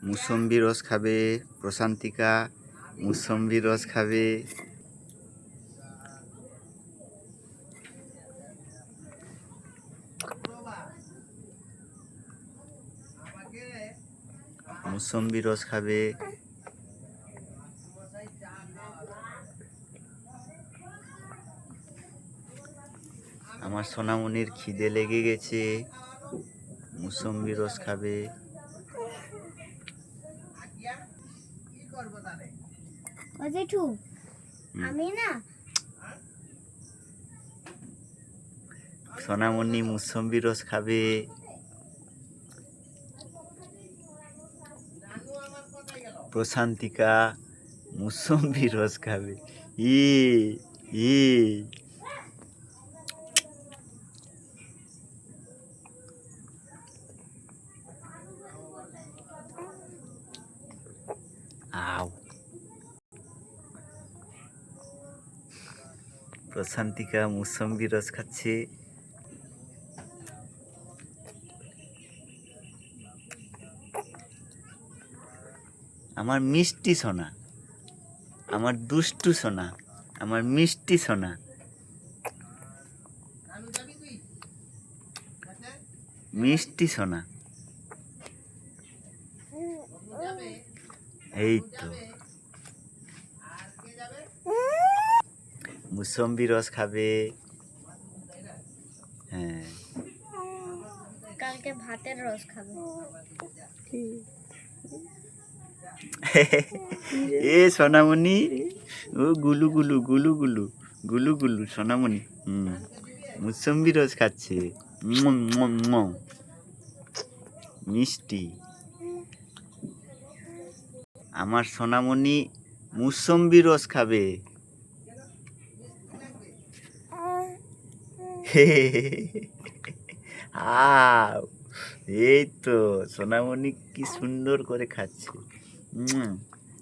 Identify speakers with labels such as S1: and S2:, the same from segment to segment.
S1: মুসম্বি রস খাবে। প্রশান্তিকা মুসম্বি রস খাবে। মুসম্বি রস খাবে। আমার সোনামণির খিদে লেগে গেছে, মুসম্বি রস খাবে।
S2: আমি না
S1: সোনামণি মুসম্বি রস খাবে। প্রশান্তিকা মুসম্বি রস খাবে। ই ই আও প্রশান্তিকা মুসম্বি রস খাচ্ছে। আমার মিষ্টি সোনা, আমার দুষ্টু সোনা, আমার মিষ্টি সোনা। মিষ্টি সোনা। এই তো মুসম্বি রস খাবে। হ্যাঁ,
S2: কালকে ভাতের রস খাবে।
S1: এ সোনামণি, ও গুলু গুলু গুলু গুলু গুলু গুলু সোনামণি মুসম্বি রস খাচ্ছে। মিষ্টি। আমার সোনামণি মুসম্বি রস খাবে। আও, এই তো সোনামণি কি সুন্দর করে খাচ্ছে।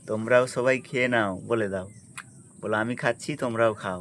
S1: তোমরাও সবাই খেয়ে নাও, বলে দাও, বলো আমি খাচ্ছি, তোমরাও খাও।